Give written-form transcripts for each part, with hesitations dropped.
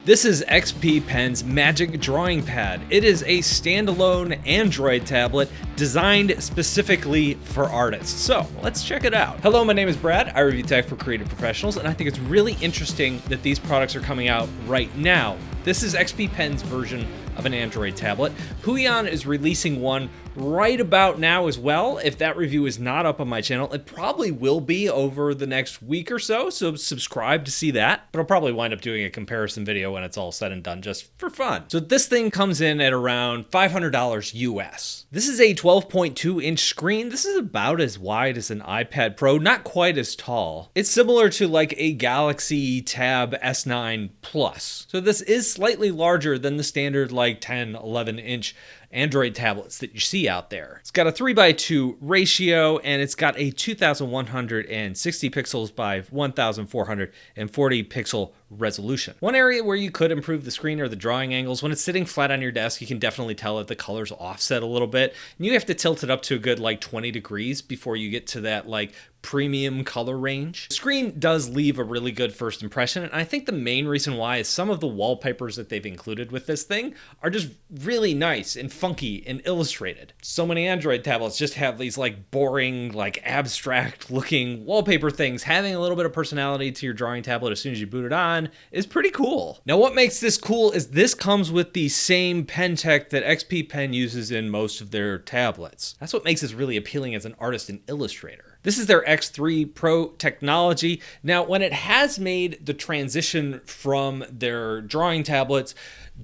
This is XP Pen's Magic Drawing Pad. It is a standalone Android tablet designed specifically for artists. So let's check it out. Hello, my name is Brad. I review tech for creative professionals, and I think it's really interesting that these products are coming out right now. This is XP Pen's version of an Android tablet. Huion is releasing one right about now as well. If that review is not up on my channel, it probably will be over the next week or so, so subscribe to see that. But I'll probably wind up doing a comparison video when it's all said and done, just for fun. So this thing comes in at around $500 US. This is a 12.2 inch screen. This is about as wide as an iPad Pro, not quite as tall. It's similar to like a Galaxy Tab S9 Plus. So this is slightly larger than the standard like 10, 11 inch Android tablets that you see out there. It's got a 3:2 ratio, and it's got a 2160 pixels by 1440 pixel resolution. One area where you could improve the screen are the drawing angles. When it's sitting flat on your desk, you can definitely tell that the colors offset a little bit, and you have to tilt it up to a good like 20 degrees before you get to that like premium color range. The screen does leave a really good first impression, and I think the main reason why is some of the wallpapers that they've included with this thing are just really nice and funky and illustrated. So many Android tablets just have these like boring, like abstract looking wallpaper things. Having a little bit of personality to your drawing tablet as soon as you boot it on is pretty cool. Now what makes this cool is this comes with the same pen tech that XP Pen uses in most of their tablets. That's what makes this really appealing as an artist and illustrator. This is their X3 Pro technology. Now, when it has made the transition from their drawing tablets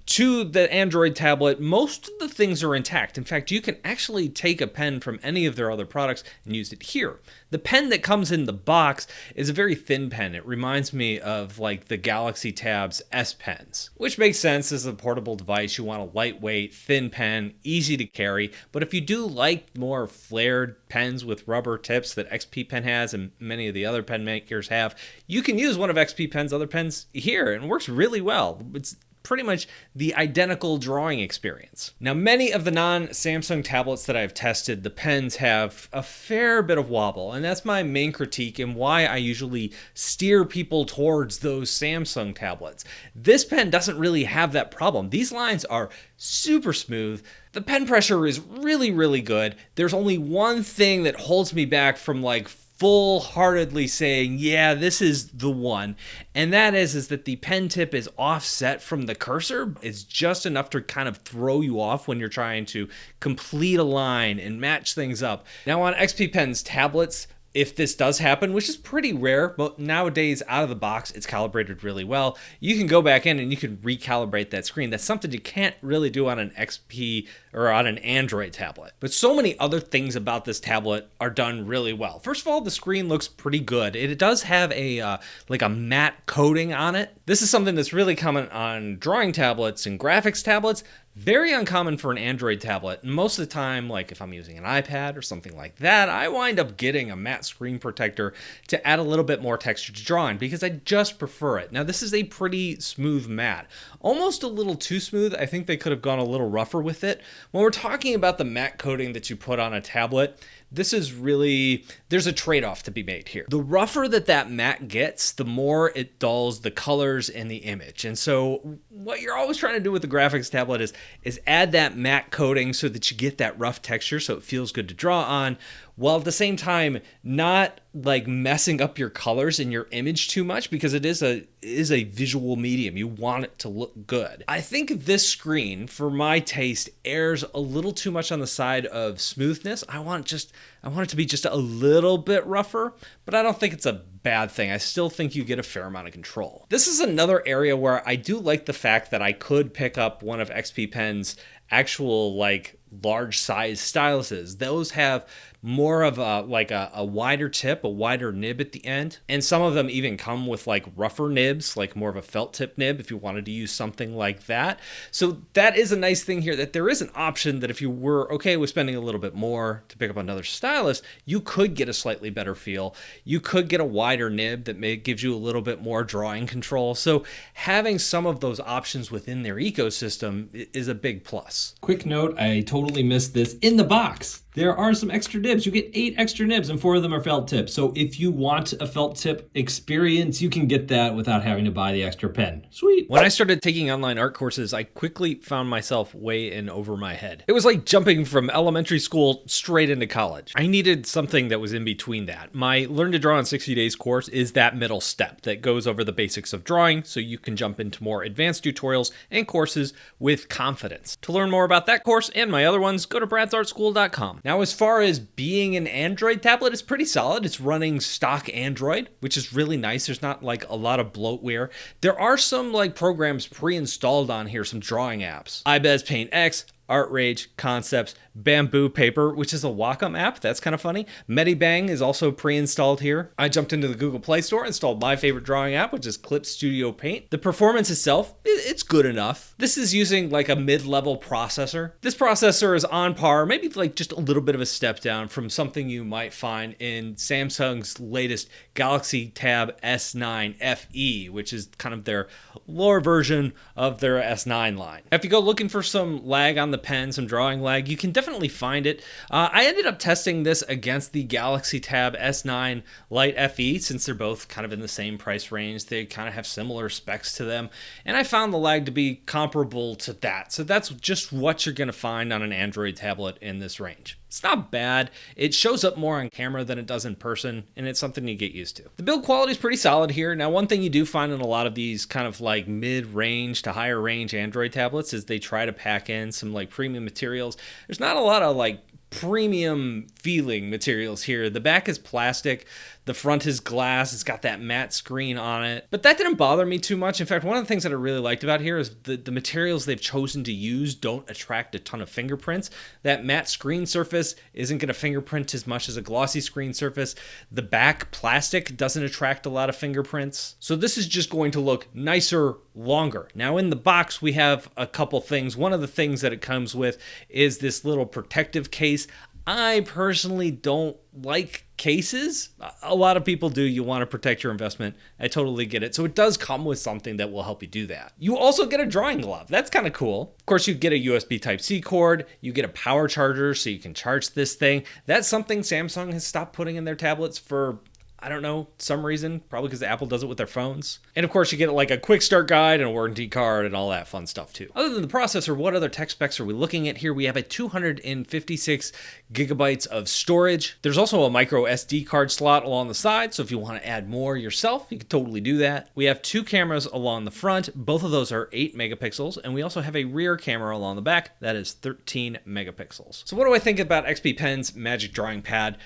to the Android tablet, most of the things are intact. In fact, you can actually take a pen from any of their other products and use it here. The pen that comes in the box is a very thin pen. It reminds me of like the Galaxy Tab's S Pens, which makes sense as a portable device. You want a lightweight, thin pen, easy to carry. But if you do like more flared pens with rubber tips that XP Pen has and many of the other pen makers have, you can use one of XP Pen's other pens here, and it works really well. It's pretty much the identical drawing experience. Now, many of the non-Samsung tablets that I've tested, the pens have a fair bit of wobble, and that's my main critique and why I usually steer people towards those Samsung tablets. This pen doesn't really have that problem. These lines are super smooth. The pen pressure is really, really good. There's only one thing that holds me back from like full-heartedly saying, yeah, this is the one. And that is that the pen tip is offset from the cursor. It's just enough to kind of throw you off when you're trying to complete a line and match things up. Now on XP Pen's tablets, if this does happen, which is pretty rare, but nowadays out of the box, it's calibrated really well. You can go back in and you can recalibrate that screen. That's something you can't really do on an XP or on an Android tablet. But so many other things about this tablet are done really well. First of all, the screen looks pretty good. It does have a like a matte coating on it. This is something that's really common on drawing tablets and graphics tablets. Very uncommon for an Android tablet. And most of the time, like if I'm using an iPad or something like that, I wind up getting a matte screen protector to add a little bit more texture to drawing because I just prefer it. Now, this is a pretty smooth matte. Almost a little too smooth. I think they could have gone a little rougher with it. When we're talking about the matte coating that you put on a tablet, this is really, there's a trade-off to be made here. The rougher that matte gets, the more it dulls the colors in the image. And so what you're always trying to do with the graphics tablet is add that matte coating so that you get that rough texture so it feels good to draw on, while at the same time not like messing up your colors in your image too much, because it is a visual medium. You want it to look good. I think this screen, for my taste, errs a little too much on the side of smoothness. I want it to be just a little bit rougher, but I don't think it's a bad thing. I still think you get a fair amount of control. This is another area where I do like the fact that I could pick up one of XP Pen's actual like large size styluses. Those have more of a wider tip, a wider nib at the end. And some of them even come with like rougher nibs, like more of a felt tip nib if you wanted to use something like that. So that is a nice thing here, that there is an option that if you were okay with spending a little bit more to pick up another stylus, you could get a slightly better feel. You could get a wider nib that gives you a little bit more drawing control. So having some of those options within their ecosystem is a big plus. Quick note, I totally missed this. In the box, there are some extra nibs. You get 8 extra nibs and 4 of them are felt tips. So if you want a felt tip experience, you can get that without having to buy the extra pen. Sweet. When I started taking online art courses, I quickly found myself way in over my head. It was like jumping from elementary school straight into college. I needed something that was in between that. My Learn to Draw in 60 Days course is that middle step that goes over the basics of drawing so you can jump into more advanced tutorials and courses with confidence. To learn more about that course and my other ones, go to bradsartschool.com. Now, as far as being an Android tablet, it's pretty solid. It's running stock Android, which is really nice. There's not like a lot of bloatware. There are some like programs pre-installed on here, some drawing apps. iBez Paint X, Art Rage, Concepts, Bamboo Paper, which is a Wacom app. That's kind of funny. Medibang is also pre-installed here. I jumped into the Google Play Store, installed my favorite drawing app, which is Clip Studio Paint. The performance itself, it's good enough. This is using like a mid-level processor. This processor is on par, maybe like just a little bit of a step down from something you might find in Samsung's latest Galaxy Tab S9 FE, which is kind of their lower version of their S9 line. If you go looking for some lag on the pen, some drawing lag, you can definitely find it. I ended up testing this against the Galaxy Tab S9 Lite FE since they're both kind of in the same price range. They kind of have similar specs to them, and I found the lag to be comparable to that. So that's just what you're going to find on an Android tablet in this range. It's not bad. It shows up more on camera than it does in person, and it's something you get used to. The build quality is pretty solid here. Now, one thing you do find in a lot of these kind of like mid-range to higher range Android tablets is they try to pack in some like premium materials. There's not a lot of like premium feeling materials here. The back is plastic, the front is glass, it's got that matte screen on it, but that didn't bother me too much. In fact, one of the things that I really liked about here is the materials they've chosen to use don't attract a ton of fingerprints. That matte screen surface isn't going to fingerprint as much as a glossy screen surface. The back plastic doesn't attract a lot of fingerprints. So this is just going to look nicer, longer. Now in the box, we have a couple things. One of the things that it comes with is this little protective case. I personally don't like cases. A lot of people do. You want to protect your investment. I totally get it. So it does come with something that will help you do that. You also get a drawing glove. That's kind of cool. Of course, you get a USB Type-C cord. You get a power charger so you can charge this thing. That's something Samsung has stopped putting in their tablets for, I don't know, some reason, probably because Apple does it with their phones. And of course you get like a quick start guide and a warranty card and all that fun stuff too. Other than the processor, what other tech specs are we looking at here? We have a 256 gigabytes of storage. There's also a micro SD card slot along the side, so if you want to add more yourself, you can totally do that. We have 2 cameras along the front. Both of those are 8 megapixels, and we also have a rear camera along the back that is 13 megapixels. So what do I think about XP Pen's Magic Drawing Pad?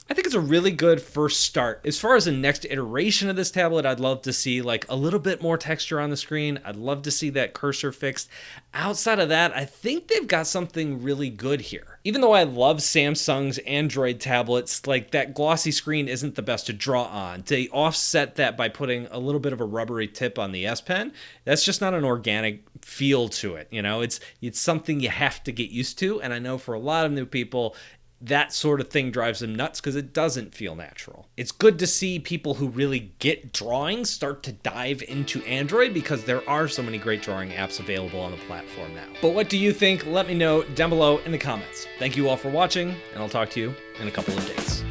I think it's a really good first start. As far as the next iteration of this tablet, I'd love to see like a little bit more texture on the screen. I'd love to see that cursor fixed. Outside of that, I think they've got something really good here. Even though I love Samsung's Android tablets, like that glossy screen isn't the best to draw on. They offset that by putting a little bit of a rubbery tip on the S Pen. That's just not an organic feel to it. You know, it's something you have to get used to. And I know for a lot of new people, that sort of thing drives them nuts because it doesn't feel natural. It's good to see people who really get drawing start to dive into Android because there are so many great drawing apps available on the platform now. But what do you think? Let me know down below in the comments. Thank you all for watching, and I'll talk to you in a couple of days.